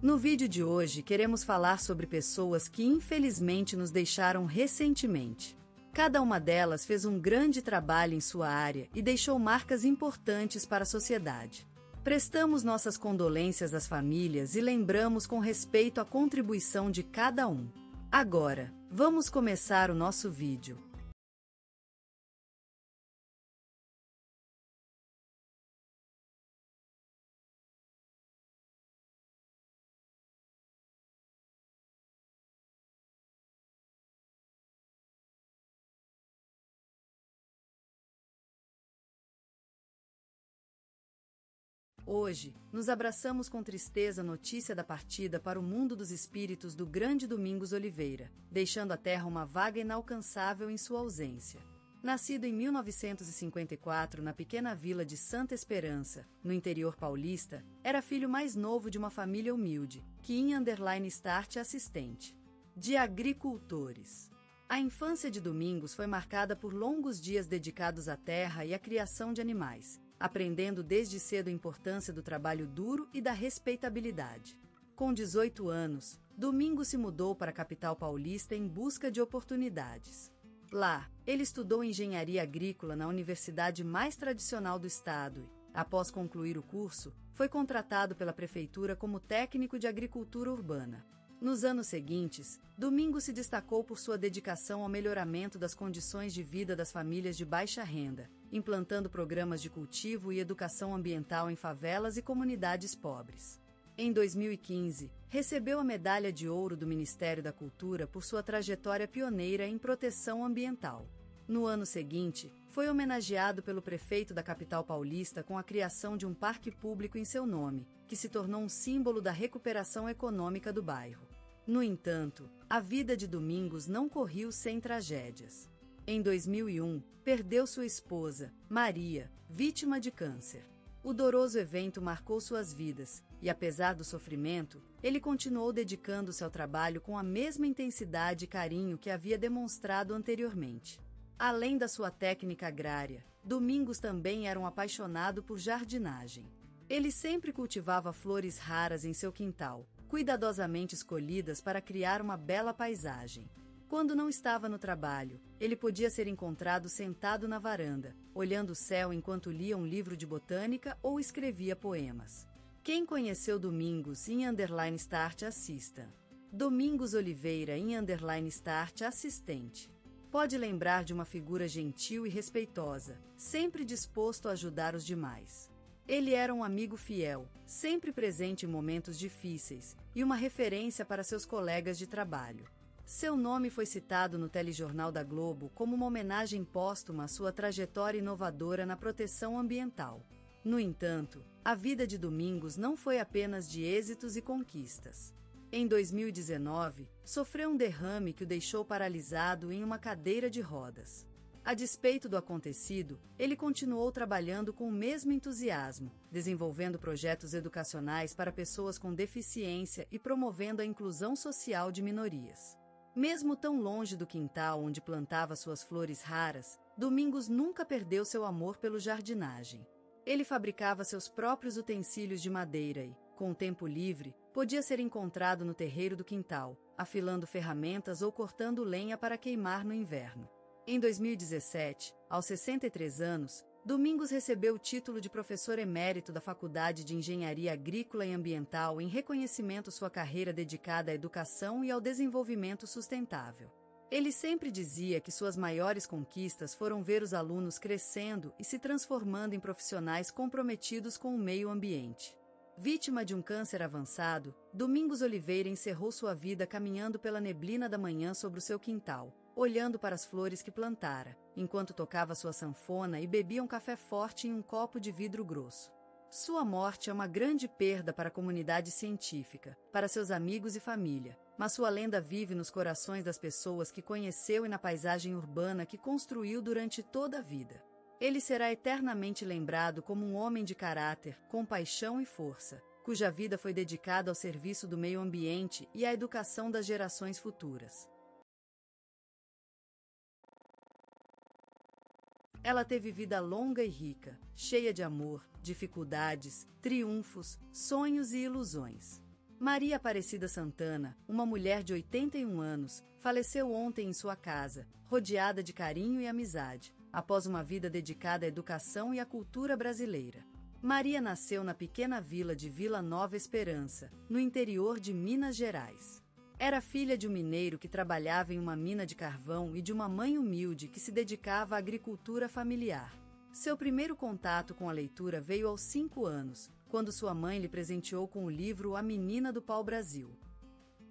No vídeo de hoje, queremos falar sobre pessoas que infelizmente nos deixaram recentemente. Cada uma delas fez um grande trabalho em sua área e deixou marcas importantes para a sociedade. Prestamos nossas condolências às famílias e lembramos com respeito a contribuição de cada um. Agora, vamos começar o nosso vídeo. Hoje, nos abraçamos com tristeza a notícia da partida para o mundo dos espíritos do grande Domingos Oliveira, deixando a Terra uma vaga inalcançável em sua ausência. Nascido em 1954 na pequena vila de Santa Esperança, no interior paulista, era filho mais novo de uma família humilde, que _start assistente de agricultores. A infância de Domingos foi marcada por longos dias dedicados à terra e à criação de animais, aprendendo desde cedo a importância do trabalho duro e da respeitabilidade. Com 18 anos, Domingos se mudou para a capital paulista em busca de oportunidades. Lá, ele estudou engenharia agrícola na universidade mais tradicional do estado e, após concluir o curso, foi contratado pela prefeitura como técnico de agricultura urbana. Nos anos seguintes, Domingos se destacou por sua dedicação ao melhoramento das condições de vida das famílias de baixa renda, implantando programas de cultivo e educação ambiental em favelas e comunidades pobres. Em 2015, recebeu a Medalha de Ouro do Ministério da Cultura por sua trajetória pioneira em proteção ambiental. No ano seguinte, foi homenageado pelo prefeito da capital paulista com a criação de um parque público em seu nome, que se tornou um símbolo da recuperação econômica do bairro. No entanto, a vida de Domingos não correu sem tragédias. Em 2001, perdeu sua esposa, Maria, vítima de câncer. O doloroso evento marcou suas vidas, e apesar do sofrimento, ele continuou dedicando-se ao trabalho com a mesma intensidade e carinho que havia demonstrado anteriormente. Além da sua técnica agrária, Domingos também era um apaixonado por jardinagem. Ele sempre cultivava flores raras em seu quintal, cuidadosamente escolhidas para criar uma bela paisagem. Quando não estava no trabalho, ele podia ser encontrado sentado na varanda, olhando o céu enquanto lia um livro de botânica ou escrevia poemas. Quem conheceu Domingos em _start assista. Domingos Oliveira em _start assistente. Pode lembrar de uma figura gentil e respeitosa, sempre disposto a ajudar os demais. Ele era um amigo fiel, sempre presente em momentos difíceis, e uma referência para seus colegas de trabalho. Seu nome foi citado no telejornal da Globo como uma homenagem póstuma à sua trajetória inovadora na proteção ambiental. No entanto, a vida de Domingos não foi apenas de êxitos e conquistas. Em 2019, sofreu um derrame que o deixou paralisado em uma cadeira de rodas. A despeito do acontecido, ele continuou trabalhando com o mesmo entusiasmo, desenvolvendo projetos educacionais para pessoas com deficiência e promovendo a inclusão social de minorias. Mesmo tão longe do quintal onde plantava suas flores raras, Domingos nunca perdeu seu amor pela jardinagem. Ele fabricava seus próprios utensílios de madeira e, com o tempo livre, podia ser encontrado no terreiro do quintal, afilando ferramentas ou cortando lenha para queimar no inverno. Em 2017, aos 63 anos, Domingos recebeu o título de professor emérito da Faculdade de Engenharia Agrícola e Ambiental em reconhecimento à sua carreira dedicada à educação e ao desenvolvimento sustentável. Ele sempre dizia que suas maiores conquistas foram ver os alunos crescendo e se transformando em profissionais comprometidos com o meio ambiente. Vítima de um câncer avançado, Domingos Oliveira encerrou sua vida caminhando pela neblina da manhã sobre o seu quintal, olhando para as flores que plantara, enquanto tocava sua sanfona e bebia um café forte em um copo de vidro grosso. Sua morte é uma grande perda para a comunidade científica, para seus amigos e família, mas sua lenda vive nos corações das pessoas que conheceu e na paisagem urbana que construiu durante toda a vida. Ele será eternamente lembrado como um homem de caráter, compaixão e força, cuja vida foi dedicada ao serviço do meio ambiente e à educação das gerações futuras. Ela teve vida longa e rica, cheia de amor, dificuldades, triunfos, sonhos e ilusões. Maria Aparecida Santana, uma mulher de 81 anos, faleceu ontem em sua casa, rodeada de carinho e amizade, após uma vida dedicada à educação e à cultura brasileira. Maria nasceu na pequena vila de Vila Nova Esperança, no interior de Minas Gerais. Era filha de um mineiro que trabalhava em uma mina de carvão e de uma mãe humilde que se dedicava à agricultura familiar. Seu primeiro contato com a leitura veio aos 5 anos, quando sua mãe lhe presenteou com o livro A Menina do Pau-Brasil.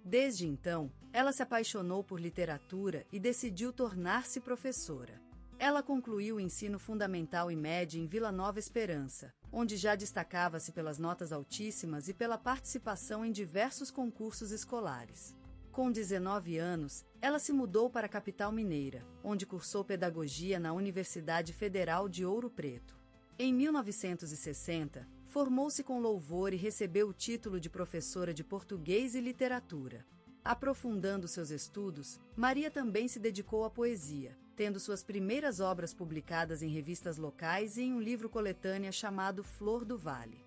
Desde então, ela se apaixonou por literatura e decidiu tornar-se professora. Ela concluiu o ensino fundamental e médio em Vila Nova Esperança, onde já destacava-se pelas notas altíssimas e pela participação em diversos concursos escolares. Com 19 anos, ela se mudou para a capital mineira, onde cursou pedagogia na Universidade Federal de Ouro Preto. Em 1960, formou-se com louvor e recebeu o título de professora de português e literatura. Aprofundando seus estudos, Maria também se dedicou à poesia, tendo suas primeiras obras publicadas em revistas locais e em um livro coletânea chamado Flor do Vale.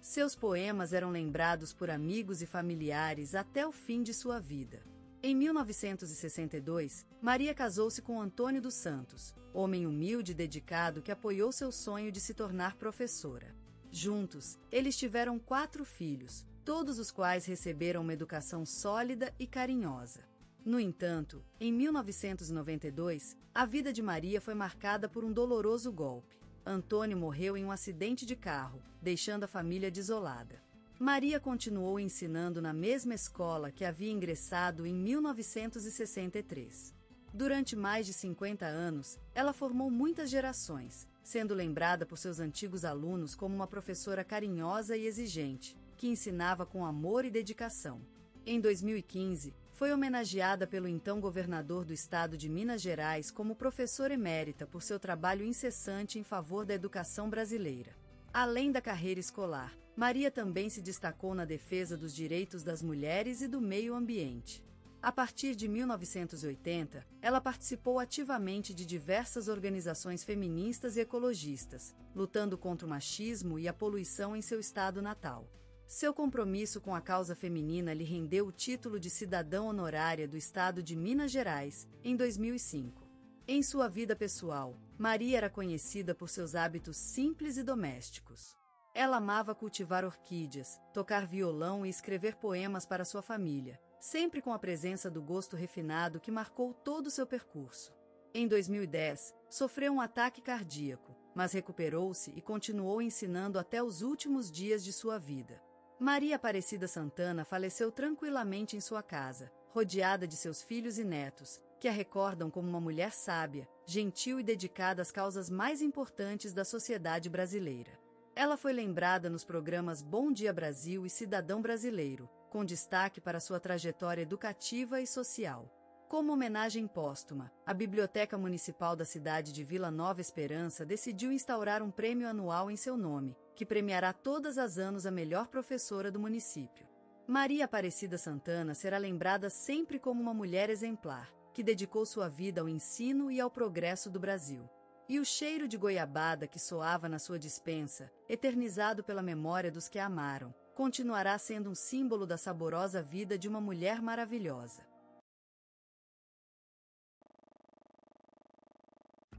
Seus poemas eram lembrados por amigos e familiares até o fim de sua vida. Em 1962, Maria casou-se com Antônio dos Santos, homem humilde e dedicado que apoiou seu sonho de se tornar professora. Juntos, eles tiveram 4 filhos, todos os quais receberam uma educação sólida e carinhosa. No entanto, em 1992, a vida de Maria foi marcada por um doloroso golpe. Antônio morreu em um acidente de carro, deixando a família desolada. Maria continuou ensinando na mesma escola que havia ingressado em 1963. Durante mais de 50 anos, ela formou muitas gerações, sendo lembrada por seus antigos alunos como uma professora carinhosa e exigente, que ensinava com amor e dedicação. Em 2015, foi homenageada pelo então governador do estado de Minas Gerais como professora emérita por seu trabalho incessante em favor da educação brasileira. Além da carreira escolar, Maria também se destacou na defesa dos direitos das mulheres e do meio ambiente. A partir de 1980, ela participou ativamente de diversas organizações feministas e ecologistas, lutando contra o machismo e a poluição em seu estado natal. Seu compromisso com a causa feminina lhe rendeu o título de cidadã honorária do estado de Minas Gerais, em 2005. Em sua vida pessoal, Maria era conhecida por seus hábitos simples e domésticos. Ela amava cultivar orquídeas, tocar violão e escrever poemas para sua família, sempre com a presença do gosto refinado que marcou todo o seu percurso. Em 2010, sofreu um ataque cardíaco, mas recuperou-se e continuou ensinando até os últimos dias de sua vida. Maria Aparecida Santana faleceu tranquilamente em sua casa, rodeada de seus filhos e netos, que a recordam como uma mulher sábia, gentil e dedicada às causas mais importantes da sociedade brasileira. Ela foi lembrada nos programas Bom Dia Brasil e Cidadão Brasileiro, com destaque para sua trajetória educativa e social. Como homenagem póstuma, a Biblioteca Municipal da cidade de Vila Nova Esperança decidiu instaurar um prêmio anual em seu nome, que premiará todas as anos a melhor professora do município. Maria Aparecida Santana será lembrada sempre como uma mulher exemplar, que dedicou sua vida ao ensino e ao progresso do Brasil. E o cheiro de goiabada que soava na sua despensa, eternizado pela memória dos que a amaram, continuará sendo um símbolo da saborosa vida de uma mulher maravilhosa.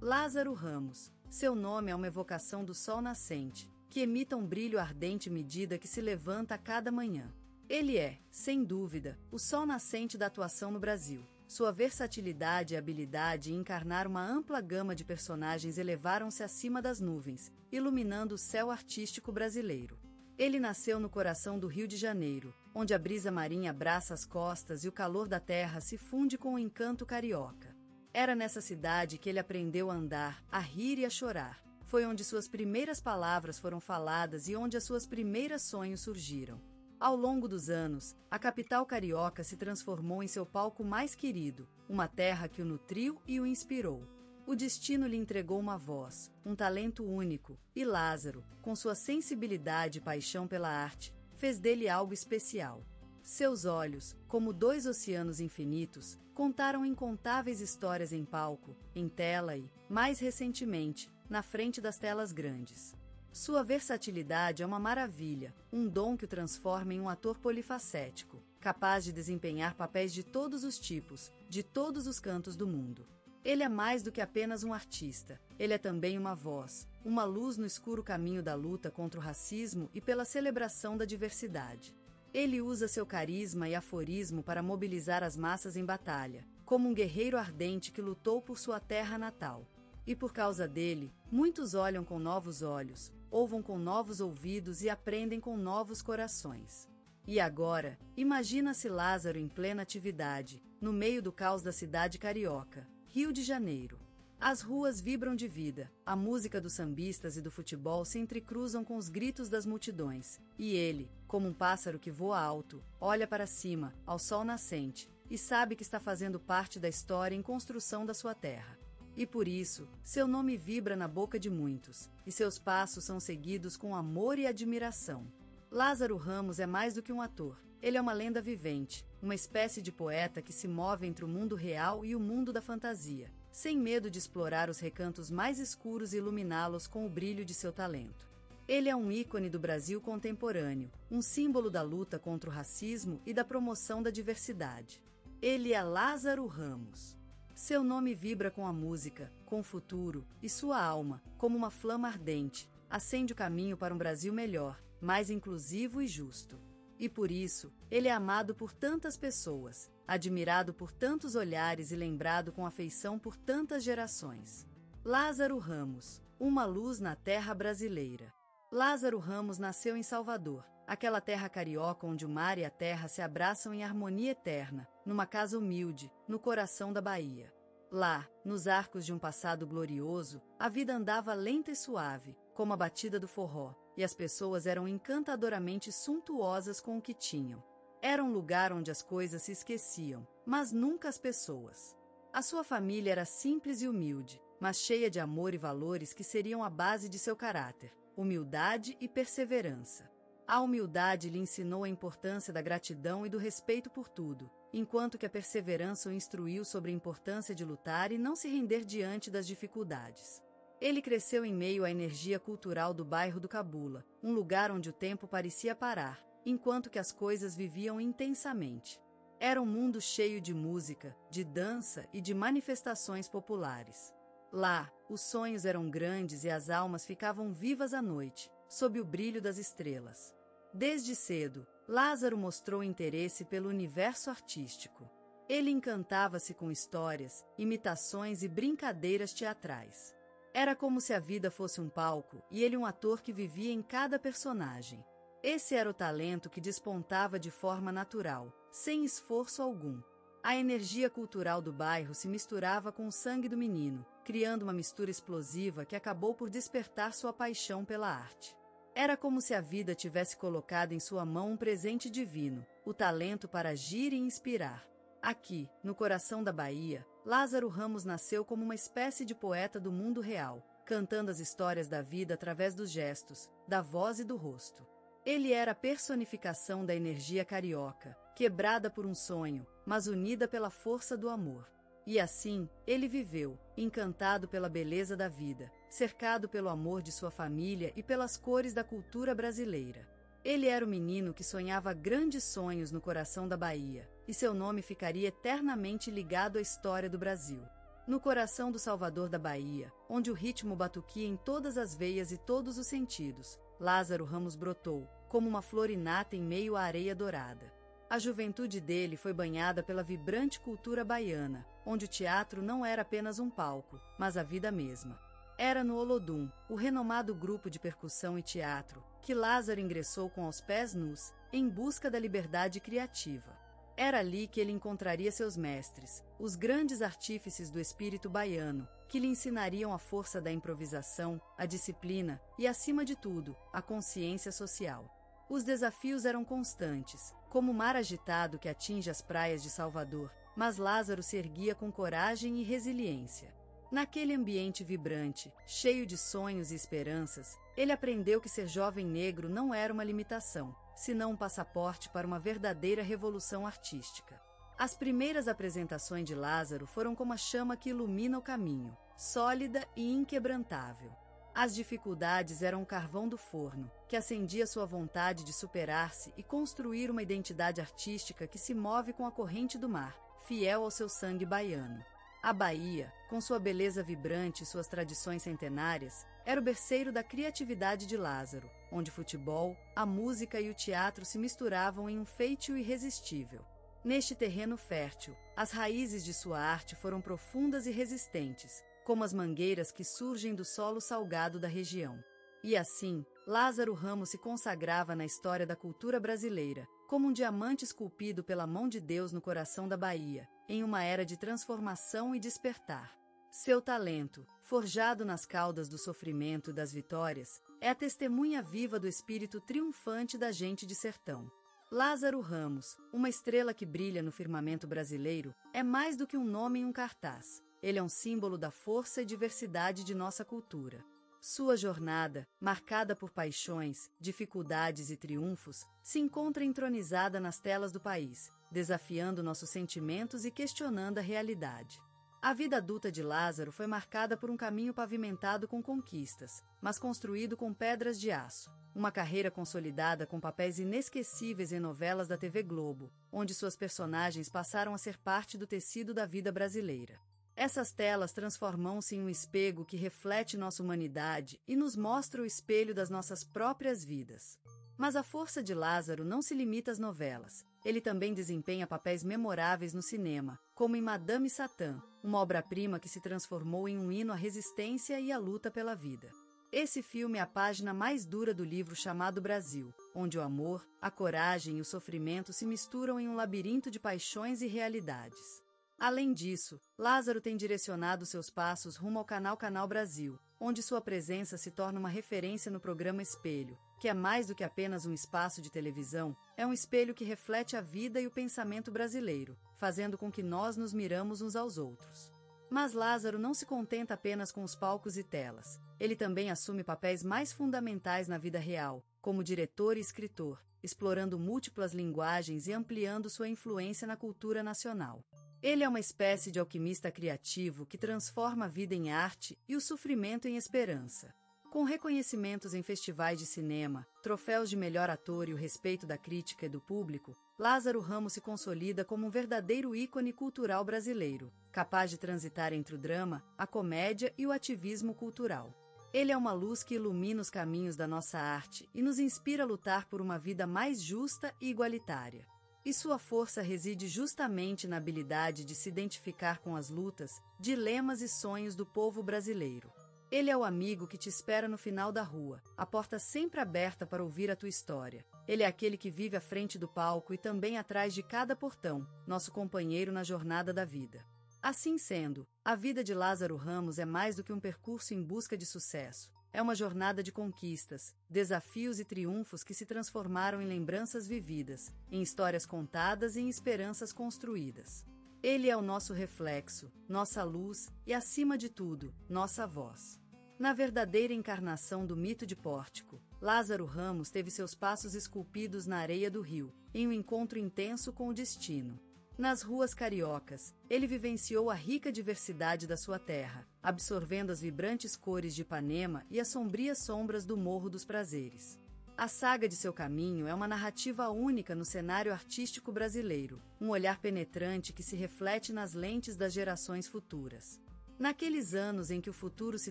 Lázaro Ramos. Seu nome é uma evocação do sol nascente, que emita um brilho ardente à medida que se levanta a cada manhã. Ele é, sem dúvida, o sol nascente da atuação no Brasil. Sua versatilidade e habilidade em encarnar uma ampla gama de personagens elevaram-se acima das nuvens, iluminando o céu artístico brasileiro. Ele nasceu no coração do Rio de Janeiro, onde a brisa marinha abraça as costas e o calor da terra se funde com o encanto carioca. Era nessa cidade que ele aprendeu a andar, a rir e a chorar. Foi onde suas primeiras palavras foram faladas e onde as suas primeiras sonhos surgiram. Ao longo dos anos, a capital carioca se transformou em seu palco mais querido, uma terra que o nutriu e o inspirou. O destino lhe entregou uma voz, um talento único, e Lázaro, com sua sensibilidade e paixão pela arte, fez dele algo especial. Seus olhos, como 2 oceanos infinitos, contaram incontáveis histórias em palco, em tela e, mais recentemente, na frente das telas grandes. Sua versatilidade é uma maravilha, um dom que o transforma em um ator polifacético, capaz de desempenhar papéis de todos os tipos, de todos os cantos do mundo. Ele é mais do que apenas um artista, ele é também uma voz, uma luz no escuro caminho da luta contra o racismo e pela celebração da diversidade. Ele usa seu carisma e aforismo para mobilizar as massas em batalha, como um guerreiro ardente que lutou por sua terra natal. E por causa dele, muitos olham com novos olhos, ouvem com novos ouvidos e aprendem com novos corações. E agora, imagina-se Lázaro em plena atividade, no meio do caos da cidade carioca, Rio de Janeiro. As ruas vibram de vida, a música dos sambistas e do futebol se entrecruzam com os gritos das multidões, e ele, como um pássaro que voa alto, olha para cima, ao sol nascente, e sabe que está fazendo parte da história em construção da sua terra. E por isso, seu nome vibra na boca de muitos, e seus passos são seguidos com amor e admiração. Lázaro Ramos é mais do que um ator, ele é uma lenda vivente, uma espécie de poeta que se move entre o mundo real e o mundo da fantasia, sem medo de explorar os recantos mais escuros e iluminá-los com o brilho de seu talento. Ele é um ícone do Brasil contemporâneo, um símbolo da luta contra o racismo e da promoção da diversidade. Ele é Lázaro Ramos. Seu nome vibra com a música, com o futuro, e sua alma, como uma flama ardente, acende o caminho para um Brasil melhor, mais inclusivo e justo. E por isso, ele é amado por tantas pessoas, admirado por tantos olhares e lembrado com afeição por tantas gerações. Lázaro Ramos, uma luz na terra brasileira. Lázaro Ramos nasceu em Salvador, aquela terra carioca onde o mar e a terra se abraçam em harmonia eterna, numa casa humilde, no coração da Bahia. Lá, nos arcos de um passado glorioso, a vida andava lenta e suave, como a batida do forró, e as pessoas eram encantadoramente suntuosas com o que tinham. Era um lugar onde as coisas se esqueciam, mas nunca as pessoas. A sua família era simples e humilde, mas cheia de amor e valores que seriam a base de seu caráter, humildade e perseverança. A humildade lhe ensinou a importância da gratidão e do respeito por tudo, enquanto que a perseverança o instruiu sobre a importância de lutar e não se render diante das dificuldades. Ele cresceu em meio à energia cultural do bairro do Cabula, um lugar onde o tempo parecia parar, enquanto que as coisas viviam intensamente. Era um mundo cheio de música, de dança e de manifestações populares. Lá, os sonhos eram grandes e as almas ficavam vivas à noite, sob o brilho das estrelas. Desde cedo, Lázaro mostrou interesse pelo universo artístico. Ele encantava-se com histórias, imitações e brincadeiras teatrais. Era como se a vida fosse um palco e ele um ator que vivia em cada personagem. Esse era o talento que despontava de forma natural, sem esforço algum. A energia cultural do bairro se misturava com o sangue do menino, criando uma mistura explosiva que acabou por despertar sua paixão pela arte. Era como se a vida tivesse colocado em sua mão um presente divino, o talento para agir e inspirar. Aqui, no coração da Bahia, Lázaro Ramos nasceu como uma espécie de poeta do mundo real, cantando as histórias da vida através dos gestos, da voz e do rosto. Ele era a personificação da energia carioca, quebrada por um sonho, mas unida pela força do amor. E assim, ele viveu, encantado pela beleza da vida, cercado pelo amor de sua família e pelas cores da cultura brasileira. Ele era o menino que sonhava grandes sonhos no coração da Bahia, e seu nome ficaria eternamente ligado à história do Brasil. No coração do Salvador da Bahia, onde o ritmo batuquia em todas as veias e todos os sentidos, Lázaro Ramos brotou, como uma flor inata em meio à areia dourada. A juventude dele foi banhada pela vibrante cultura baiana, onde o teatro não era apenas um palco, mas a vida mesma. Era no Olodum, o renomado grupo de percussão e teatro, que Lázaro ingressou com os pés nus, em busca da liberdade criativa. Era ali que ele encontraria seus mestres, os grandes artífices do espírito baiano, que lhe ensinariam a força da improvisação, a disciplina e, acima de tudo, a consciência social. Os desafios eram constantes, como o mar agitado que atinge as praias de Salvador, mas Lázaro se erguia com coragem e resiliência. Naquele ambiente vibrante, cheio de sonhos e esperanças, ele aprendeu que ser jovem negro não era uma limitação, senão um passaporte para uma verdadeira revolução artística. As primeiras apresentações de Lázaro foram como a chama que ilumina o caminho, sólida e inquebrantável. As dificuldades eram o carvão do forno, que acendia sua vontade de superar-se e construir uma identidade artística que se move com a corrente do mar, fiel ao seu sangue baiano. A Bahia, com sua beleza vibrante e suas tradições centenárias, era o berceiro da criatividade de Lázaro, onde futebol, a música e o teatro se misturavam em um feitio irresistível. Neste terreno fértil, as raízes de sua arte foram profundas e resistentes, como as mangueiras que surgem do solo salgado da região. E assim, Lázaro Ramos se consagrava na história da cultura brasileira, como um diamante esculpido pela mão de Deus no coração da Bahia, em uma era de transformação e despertar. Seu talento, forjado nas caudas do sofrimento e das vitórias, é a testemunha viva do espírito triunfante da gente de sertão. Lázaro Ramos, uma estrela que brilha no firmamento brasileiro, é mais do que um nome em um cartaz. Ele é um símbolo da força e diversidade de nossa cultura. Sua jornada, marcada por paixões, dificuldades e triunfos, se encontra entronizada nas telas do país, desafiando nossos sentimentos e questionando a realidade. A vida adulta de Lázaro foi marcada por um caminho pavimentado com conquistas, mas construído com pedras de aço. Uma carreira consolidada com papéis inesquecíveis em novelas da TV Globo, onde suas personagens passaram a ser parte do tecido da vida brasileira. Essas telas transformam-se em um espelho que reflete nossa humanidade e nos mostra o espelho das nossas próprias vidas. Mas a força de Lázaro não se limita às novelas. Ele também desempenha papéis memoráveis no cinema, como em Madame Satã, uma obra-prima que se transformou em um hino à resistência e à luta pela vida. Esse filme é a página mais dura do livro chamado Brasil, onde o amor, a coragem e o sofrimento se misturam em um labirinto de paixões e realidades. Além disso, Lázaro tem direcionado seus passos rumo ao Canal Brasil, onde sua presença se torna uma referência no programa Espelho, que é mais do que apenas um espaço de televisão, é um espelho que reflete a vida e o pensamento brasileiro, fazendo com que nós nos miramos uns aos outros. Mas Lázaro não se contenta apenas com os palcos e telas. Ele também assume papéis mais fundamentais na vida real, como diretor e escritor, explorando múltiplas linguagens e ampliando sua influência na cultura nacional. Ele é uma espécie de alquimista criativo que transforma a vida em arte e o sofrimento em esperança. Com reconhecimentos em festivais de cinema, troféus de melhor ator e o respeito da crítica e do público, Lázaro Ramos se consolida como um verdadeiro ícone cultural brasileiro, capaz de transitar entre o drama, a comédia e o ativismo cultural. Ele é uma luz que ilumina os caminhos da nossa arte e nos inspira a lutar por uma vida mais justa e igualitária. E sua força reside justamente na habilidade de se identificar com as lutas, dilemas e sonhos do povo brasileiro. Ele é o amigo que te espera no final da rua, a porta sempre aberta para ouvir a tua história. Ele é aquele que vive à frente do palco e também atrás de cada portão, nosso companheiro na jornada da vida. Assim sendo, a vida de Lázaro Ramos é mais do que um percurso em busca de sucesso. É uma jornada de conquistas, desafios e triunfos que se transformaram em lembranças vividas, em histórias contadas e em esperanças construídas. Ele é o nosso reflexo, nossa luz e, acima de tudo, nossa voz. Na verdadeira encarnação do mito de Pórtico, Lázaro Ramos teve seus passos esculpidos na areia do rio, em um encontro intenso com o destino. Nas ruas cariocas, ele vivenciou a rica diversidade da sua terra, absorvendo as vibrantes cores de Ipanema e as sombrias sombras do Morro dos Prazeres. A saga de seu caminho é uma narrativa única no cenário artístico brasileiro, um olhar penetrante que se reflete nas lentes das gerações futuras. Naqueles anos em que o futuro se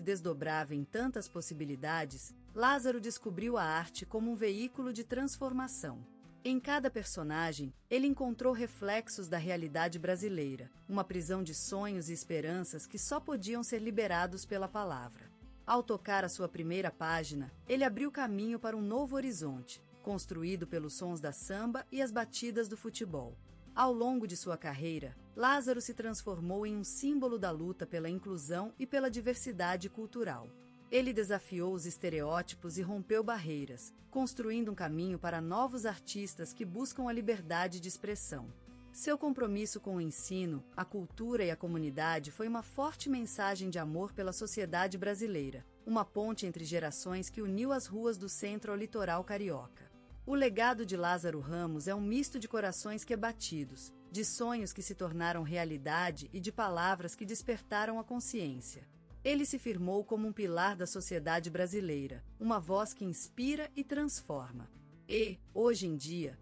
desdobrava em tantas possibilidades, Lázaro descobriu a arte como um veículo de transformação. Em cada personagem, ele encontrou reflexos da realidade brasileira, uma prisão de sonhos e esperanças que só podiam ser liberados pela palavra. Ao tocar a sua primeira página, ele abriu caminho para um novo horizonte, construído pelos sons da samba e as batidas do futebol. Ao longo de sua carreira, Lázaro se transformou em um símbolo da luta pela inclusão e pela diversidade cultural. Ele desafiou os estereótipos e rompeu barreiras, construindo um caminho para novos artistas que buscam a liberdade de expressão. Seu compromisso com o ensino, a cultura e a comunidade foi uma forte mensagem de amor pela sociedade brasileira, uma ponte entre gerações que uniu as ruas do centro ao litoral carioca. O legado de Lázaro Ramos é um misto de corações batidos, de sonhos que se tornaram realidade e de palavras que despertaram a consciência. Ele se firmou como um pilar da sociedade brasileira, uma voz que inspira e transforma. E, hoje em dia,